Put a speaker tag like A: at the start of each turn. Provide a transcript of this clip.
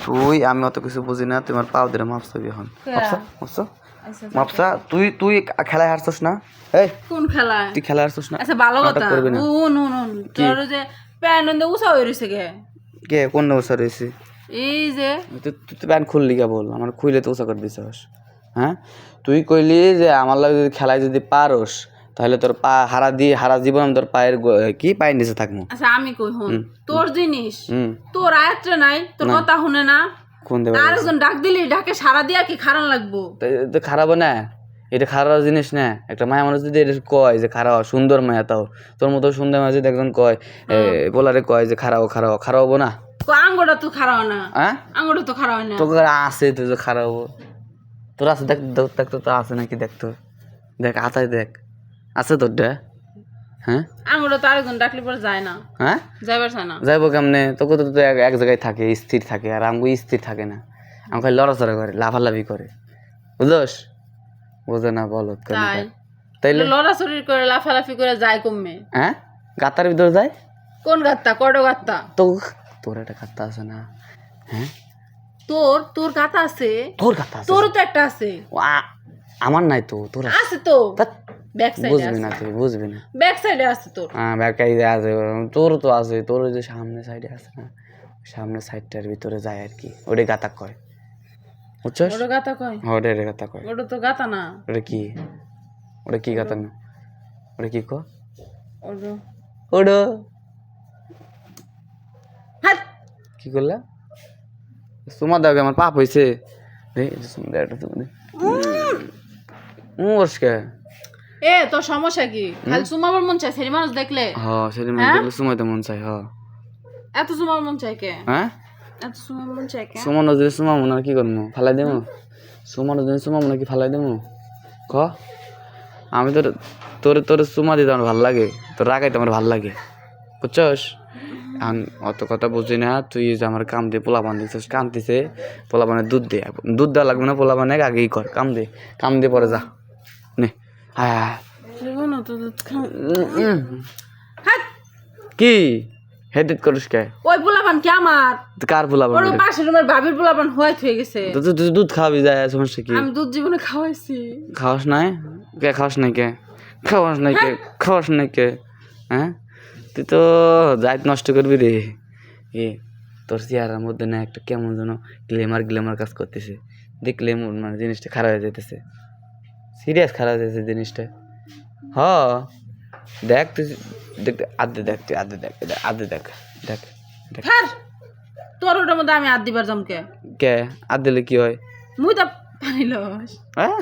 A: তুই আমি অত কিছু বুঝি না, তোমার পাও ধরে মাপছবি এখন। মাপসা তুই খেলায় হারছস না? এই
B: কোন খেলা?
A: তুই খেলায় হারছস না?
B: আচ্ছা ভালো কথা। তোর যে প্যান্ট অন্ধে উষা হয়ে রয়েছে
A: কে কোন অবস্থা রয়েছে?
B: এই যে
A: তুই তো প্যান্ট খুললি কে বল, আমার খুইলে তো উষা করে দিছস। হ্যাঁ তুই কইলি যে আমার লাগে যদি খেলায় যদি পারস তাহলে তোর পা হারা জীবন তোর পায়ের কি পায়ের নিচে থাকবো।
B: আচ্ছা আমি কই হন, তোর জিনিস তোর আয়ত্রে নাই, তোর কথা শুনে না।
A: কোন দেবে
B: আরেকজন ডাক দিলি ডাকে সারা দিয়া কি খারাপ লাগবো?
A: তো খারাপ না, এটা খারাপ জিনিস না। একটা মায়া মানুষ যদি এটা কয় যে খারাপ সুন্দর মায়া, তাও তোর মতো সুন্দর মায়া যদি একজন কয় বলারে কয় যে খারাপ হবো না?
B: আঙ্গুটা তো খারাপ না।
A: হ্যাঁ
B: আঙ্গুটা তো খারাপ না।
A: তোকে আছে তুই যে খারাপ হবো, তোর আছে দেখ দেখতো তো আছে নাকি, দেখতো দেখ আতাই দেখ আছে তোর ডে। হ্যাঁ
B: আঙ্গুটা তো আরেকজন ডাকলে পরে যায় না।
A: হ্যাঁ
B: যাইবার চায় না।
A: যাইবো কেমনে? তোকে তো এক জায়গায় থাকে, স্থির থাকে, আর আমগো স্থির থাকে না। আমি খালি লড়াচড়া করে লাফালাফি করে, বুঝোস? বুঝে না বলত তাইলে
B: লড়াচড়ি করে লাফালাফি করে যায় কমে।
A: হ্যাঁ গাতার ভিতরে যায়।
B: কোন গাত্তা? কটো গাত্তা?
A: তোর একটা গাত্তা আছে না? হ্যাঁ
B: তোর গাতা আছে?
A: তোর গাত্তা আছে?
B: তোর তো একটা আছে।
A: আমার নাই তো, তোর
B: আছে তো। ব্যাক সাইডে
A: বুঝবি না তুই, বুঝবি না।
B: ব্যাক সাইডে আছে তোর।
A: হ্যাঁ ব্যাক সাইডে আছে, তোর তো আছে। তোর ওই যে সামনে সাইডে আছে না, সামনে সাইডটার ভিতরে যায় আর কি, ওটা গাতা কয়, বুঝছস?
B: ওটা গাতা কয়?
A: ওটা গাতা কয়।
B: ওটা তো গাতা না।
A: ওটা কি গাতা না? ওটা কি কয়?
B: ওটা
A: ওটা
B: হাত
A: কি করলা? সুমা দাও, আমার পাপ হয়েছে রে।
B: এ তোর সমস্যা কি? খালি সুমাবার মন চায়, সেরি মানুষ দেখলে?
A: হ্যাঁ সেরি মানুষ দেখলে সুমাইতে মন চাই। হ্যাঁ
B: এত সুমার মন চায় কে?
A: হ্যাঁ
B: এত সুমার মন চায় কে?
A: সুমানো যদি সুমা মনে কি করবো, ফালাই দেবো? সুমানো যদি সুমা মনে কি ফালাই দেবো? ক আমি তোর সুমা দিতে আমার ভাল লাগে, তোর রাগাইতে আমার ভাল লাগে, বুঝছস? এখন অত কথা বুঝি না। তুই যে আমার কাম দিয়ে পোলাপান দিচ্ছিস, কামতিছে পোলাপানের দুধ দেওয়া লাগবে না? পোলাপানে আগেই কর, কাম দিয়ে পরে যা নে। হ্যাঁ কি হেডিট করিস কে?
B: ওই পোলাপান কি আমার?
A: কার পোলাপান?
B: ওর পাশের রুমের ভাবির পোলাপান হোয়াইট হয়ে গেছে।
A: তুই দুধ খাওয়াবি, যায় সমস্যা কি?
B: আমি দুধ জীবনে খাওয়াইছি।
A: খাওয়াস নাই কে? খাওয়াস নাই কে? হ্যাঁ তুই তো যাই নষ্ট করবি রে। এ তোর চেহারার মধ্যে না একটা কেমন যেন গ্ল্যামার কাজ করতেছে, দেখলে মানে জিনিসটা খারাপ হয়ে যেতেছে, সিরিয়াস খারাপ হয়ে যাচ্ছে জিনিসটা। হ দেখ তুই দেখ
B: তোর ওটার মধ্যে আমি আদ দিবার জমকে
A: কে আদ দিলে কি হয়?
B: মুই তো পানি লস।
A: হ্যাঁ